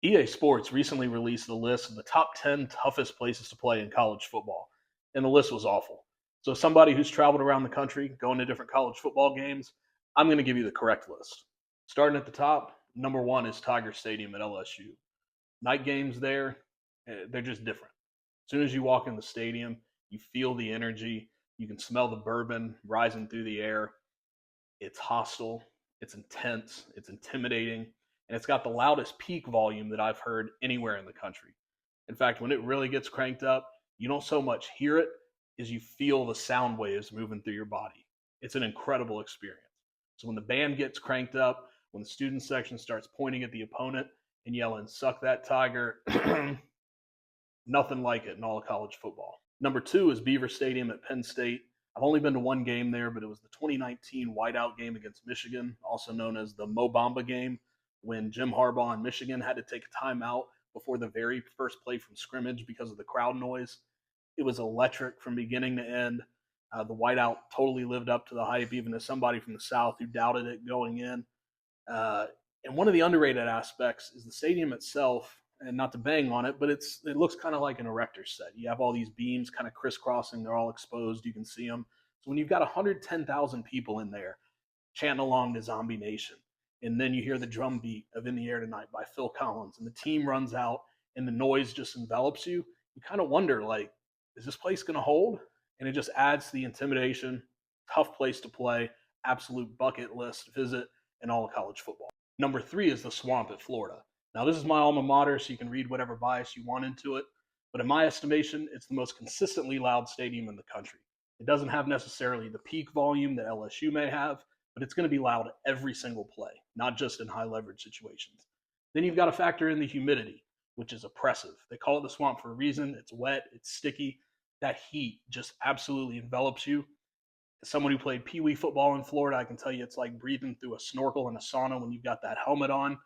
EA Sports recently released the list of the top 10 toughest places to play in college football, and the list was awful. So, as somebody who's traveled around the country going to different college football games, I'm going to give you the correct list. Starting at the top, number one is Tiger Stadium at LSU. Night games there, they're just different. As soon as you walk in the stadium, you feel the energy, you can smell the bourbon rising through the air. It's hostile, it's intense, it's intimidating, and it's got the loudest peak volume that I've heard anywhere in the country. In fact, when it really gets cranked up, you don't so much hear it as you feel the sound waves moving through your body. It's an incredible experience. So when the band gets cranked up, when the student section starts pointing at the opponent and yelling, "Suck that Tiger," nothing like it in all of college football. Number two is Beaver Stadium at Penn State. I've only been to one game there, but it was the 2019 whiteout game against Michigan, also known as the Mo Bamba game, when Jim Harbaugh and Michigan had to take a timeout before the very first play from scrimmage because of the crowd noise. It was electric from beginning to end. The whiteout totally lived up to the hype, even as somebody from the South who doubted it going in. Uh, and one of the underrated aspects is the stadium itself, and not to bang on it, but it looks kind of like an erector set. You have all these beams kind of crisscrossing; they're all exposed. You can see them. So when you've got 110,000 people in there chanting along to "Zombie Nation," and then you hear the drum beat of "In the Air Tonight" by Phil Collins, and the team runs out, and the noise just envelops you, you kind of wonder, like, is this place going to hold? And it just adds to the intimidation. Tough place to play, absolute bucket list visit in all of college football. Number three is the Swamp at Florida. Now, this is my alma mater, so you can read whatever bias you want into it. But in my estimation, it's the most consistently loud stadium in the country. It doesn't have necessarily the peak volume that LSU may have, but it's going to be loud every single play, not just in high leverage situations. Then you've got to factor in the humidity, which is oppressive. They call it the Swamp for a reason. It's wet, it's sticky. That heat just absolutely envelops you. As someone who played Pee Wee football in Florida, I can tell you it's like breathing through a snorkel in a sauna when you've got that helmet on.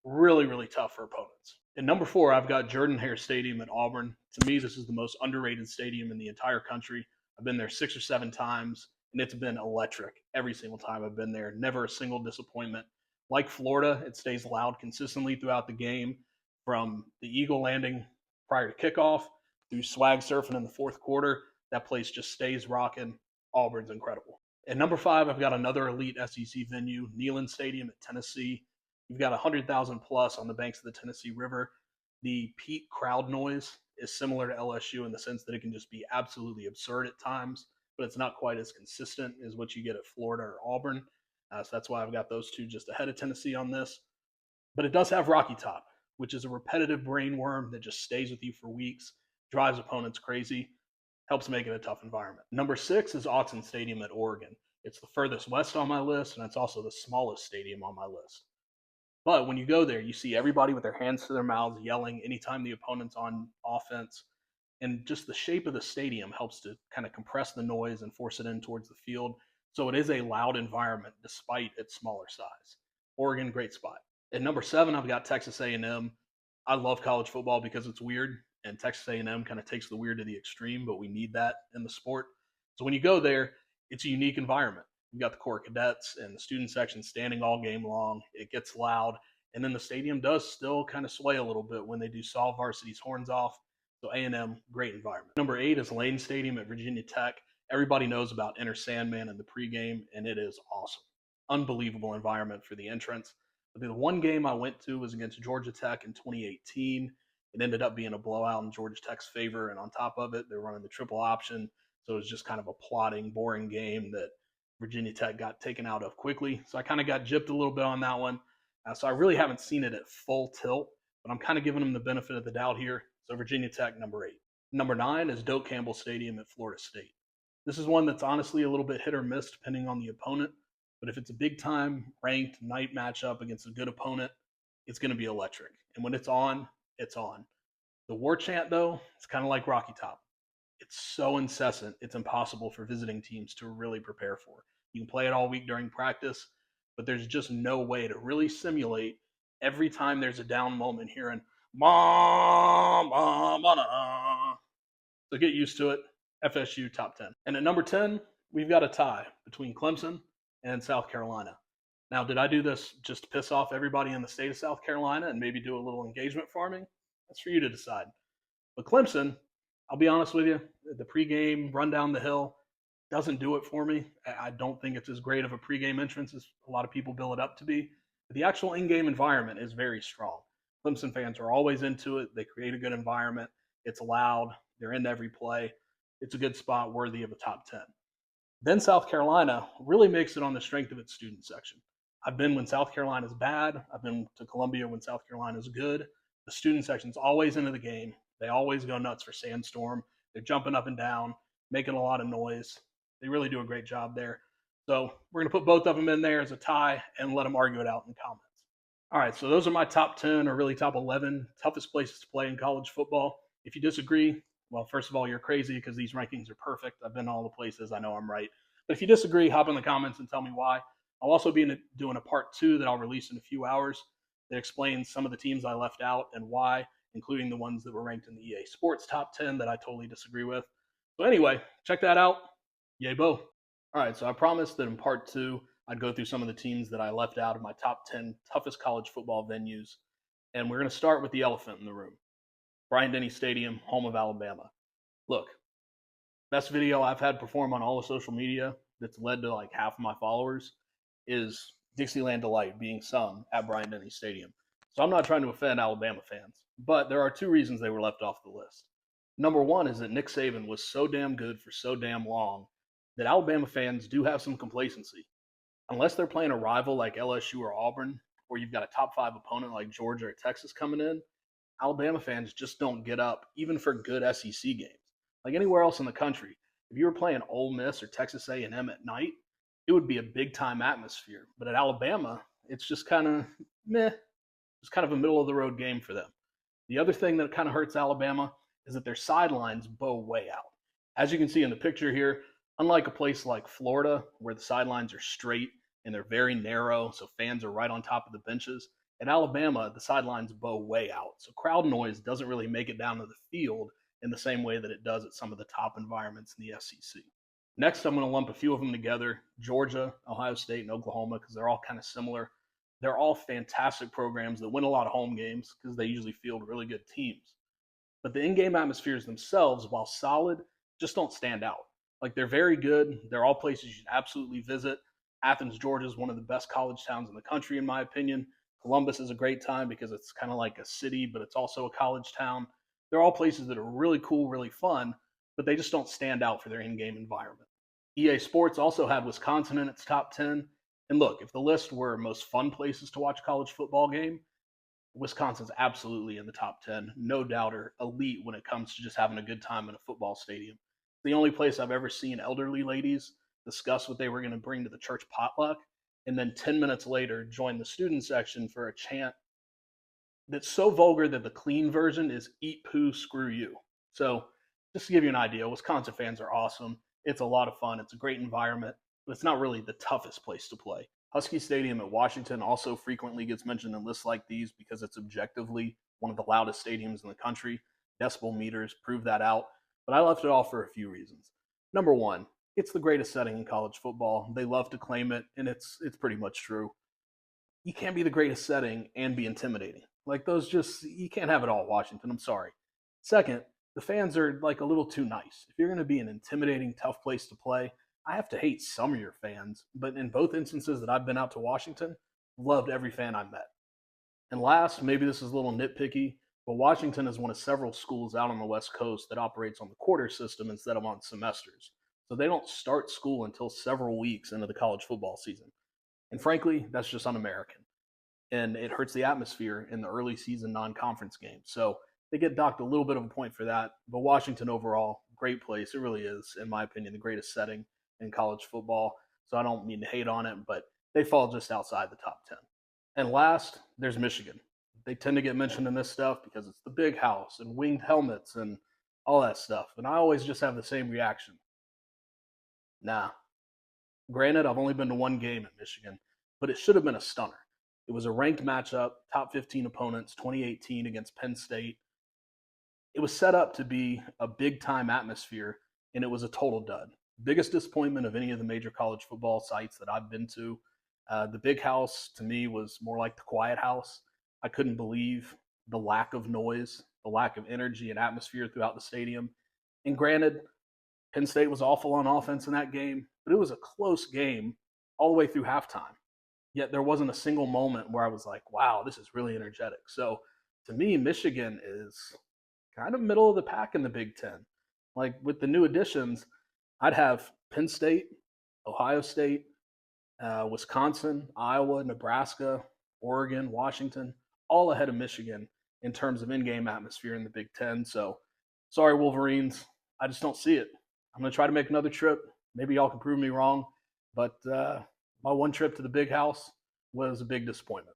Really, really tough for opponents. And number four, I've got Jordan-Hare Stadium at Auburn. To me, this is the most underrated stadium in the entire country. I've been there 6 or 7 times, and it's been electric every single time I've been there. Never a single disappointment. Like Florida, it stays loud consistently throughout the game, from the Eagle landing prior to kickoff through swag surfing in the fourth quarter. That place just stays rocking. Auburn's incredible. At number five, I've got another elite SEC venue, Neyland Stadium at Tennessee. You've got 100,000 plus on the banks of the Tennessee River. The peak crowd noise is similar to LSU in the sense that it can just be absolutely absurd at times, but it's not quite as consistent as what you get at Florida or Auburn. So that's why I've got those two just ahead of Tennessee on this. But it does have Rocky Top, which is a repetitive brain worm that just stays with you for weeks, drives opponents crazy, helps make it a tough environment. Number six is Autzen Stadium at Oregon. It's the furthest west on my list, and it's also the smallest stadium on my list. But when you go there, you see everybody with their hands to their mouths yelling anytime the opponent's on offense. And just the shape of the stadium helps to kind of compress the noise and force it in towards the field. So it is a loud environment despite its smaller size. Oregon, great spot. At number seven, I've got Texas A&M. I love college football because it's weird, and Texas A&M kind of takes the weird to the extreme, but we need that in the sport. So when you go there, it's a unique environment. You've got the Corps Cadets and the student section standing all game long. It gets loud. And then the stadium does still kind of sway a little bit when they do saw varsity's horns off. So A&M, great environment. Number eight is Lane Stadium at Virginia Tech. Everybody knows about Enter Sandman in the pregame, and it is awesome. Unbelievable environment for the entrance. But the one game I went to was against Georgia Tech in 2018. It ended up being a blowout in Georgia Tech's favor, and on top of it, they're running the triple option. So it was just kind of a plodding, boring game that Virginia Tech got taken out of quickly. So I kind of got gypped a little bit on that one. So I really haven't seen it at full tilt, but I'm kind of giving them the benefit of the doubt here. So Virginia Tech, number eight. Number nine is Doak Campbell Stadium at Florida State. This is one that's honestly a little bit hit or miss depending on the opponent. But if it's a big time ranked night matchup against a good opponent, it's going to be electric. And when it's on, it's on. The war chant, though, it's kind of like Rocky Top. It's so incessant, it's impossible for visiting teams to really prepare for. You can play it all week during practice, but there's just no way to really simulate every time there's a down moment hearing "Mom, mom, mama." So get used to it. FSU top 10. And at number 10, we've got a tie between Clemson and South Carolina. Now, did I do this just to piss off everybody in the state of South Carolina and maybe do a little engagement farming? That's for you to decide. But Clemson, I'll be honest with you, the pregame run down the hill doesn't do it for me. I don't think it's as great of a pregame entrance as a lot of people build it up to be. But the actual in-game environment is very strong. Clemson fans are always into it. They create a good environment. It's loud. They're in every play. It's a good spot worthy of a top 10. Then South Carolina really makes it on the strength of its student section. I've been when South Carolina's bad. I've been to Columbia when South Carolina's good. The student section's always into the game. They always go nuts for Sandstorm. They're jumping up and down, making a lot of noise. They really do a great job there. So we're going to put both of them in there as a tie and let them argue it out in the comments. All right, so those are my top 10 or really top 11 toughest places to play in college football. If you disagree, well, first of all, you're crazy because these rankings are perfect. I've been all the places. I know I'm right. But if you disagree, hop in the comments and tell me why. I'll also be doing a part 2 that I'll release in a few hours that explains some of the teams I left out and why, including the ones that were ranked in the EA Sports top 10 that I totally disagree with. So anyway, check that out. Yay, Bo. All right, so I promised that in part 2, I'd go through some of the teams that I left out of my top 10 toughest college football venues. And we're going to start with the elephant in the room. Bryant-Denny Stadium, home of Alabama. Look, best video I've had perform on all of social media that's led to like half of my followers is Dixieland Delight being sung at Bryant-Denny Stadium. So I'm not trying to offend Alabama fans, but there are 2 reasons they were left off the list. Number 1 is that Nick Saban was so damn good for so damn long that Alabama fans do have some complacency. Unless they're playing a rival like LSU or Auburn, or you've got a top 5 opponent like Georgia or Texas coming in, Alabama fans just don't get up, even for good SEC games. Like anywhere else in the country, if you were playing Ole Miss or Texas A&M at night, it would be a big-time atmosphere. But at Alabama, it's just kind of meh. It's kind of a middle-of-the-road game for them. The other thing that kind of hurts Alabama is that their sidelines bow way out. As you can see in the picture here, unlike a place like Florida, where the sidelines are straight and they're very narrow, so fans are right on top of the benches, at Alabama, the sidelines bow way out. So crowd noise doesn't really make it down to the field in the same way that it does at some of the top environments in the SEC. Next, I'm going to lump a few of them together, Georgia, Ohio State, and Oklahoma, because they're all kind of similar. They're all fantastic programs that win a lot of home games because they usually field really good teams. But the in-game atmospheres themselves, while solid, just don't stand out. Like they're very good. They're all places you should absolutely visit. Athens, Georgia is one of the best college towns in the country, in my opinion. Columbus is a great time because it's kind of like a city, but it's also a college town. They're all places that are really cool, really fun, but they just don't stand out for their in-game environment. EA Sports also had Wisconsin in its top 10. And look, if the list were most fun places to watch college football game, Wisconsin's absolutely in the top 10. No doubter, elite when it comes to just having a good time in a football stadium. The only place I've ever seen elderly ladies discuss what they were going to bring to the church potluck, and then 10 minutes later join the student section for a chant that's so vulgar that the clean version is eat poo, screw you. So just to give you an idea, Wisconsin fans are awesome. It's a lot of fun. It's a great environment, but it's not really the toughest place to play. Husky Stadium at Washington also frequently gets mentioned in lists like these because it's objectively one of the loudest stadiums in the country. Decibel meters prove that out, but I left it off for a few reasons. Number 1, it's the greatest setting in college football. They love to claim it, and it's pretty much true. You can't be the greatest setting and be intimidating. Like those just, you can't have it all, Washington. I'm sorry. Second, the fans are like a little too nice. If you're going to be an intimidating, tough place to play, I have to hate some of your fans, but in both instances that I've been out to Washington, loved every fan I met. And last, maybe this is a little nitpicky, but Washington is one of several schools out on the West Coast that operates on the quarter system instead of on semesters. So they don't start school until several weeks into the college football season. And frankly, that's just un-American. And it hurts the atmosphere in the early season non-conference games. So they get docked a little bit of a point for that. But Washington overall, great place. It really is, in my opinion, the greatest setting in college football. So I don't mean to hate on it, but they fall just outside the top 10. And last, there's Michigan. They tend to get mentioned in this stuff because it's the big house and winged helmets and all that stuff. And I always just have the same reaction. Nah. Granted, I've only been to one game at Michigan, but it should have been a stunner. It was a ranked matchup, top 15 opponents, 2018 against Penn State. It was set up to be a big-time atmosphere, and it was a total dud. Biggest disappointment of any of the major college football sites that I've been to. The big house to me was more like the quiet house. I couldn't believe the lack of noise, the lack of energy and atmosphere throughout the stadium. And granted, Penn State was awful on offense in that game, but it was a close game all the way through halftime. Yet there wasn't a single moment where I was like, wow, this is really energetic. So to me, Michigan is kind of middle of the pack in the Big Ten. Like with the new additions, I'd have Penn State, Ohio State, Wisconsin, Iowa, Nebraska, Oregon, Washington, all ahead of Michigan in terms of in-game atmosphere in the Big Ten. So, sorry, Wolverines, I just don't see it. I'm going to try to make another trip. Maybe y'all can prove me wrong, but my one trip to the Big House was a big disappointment.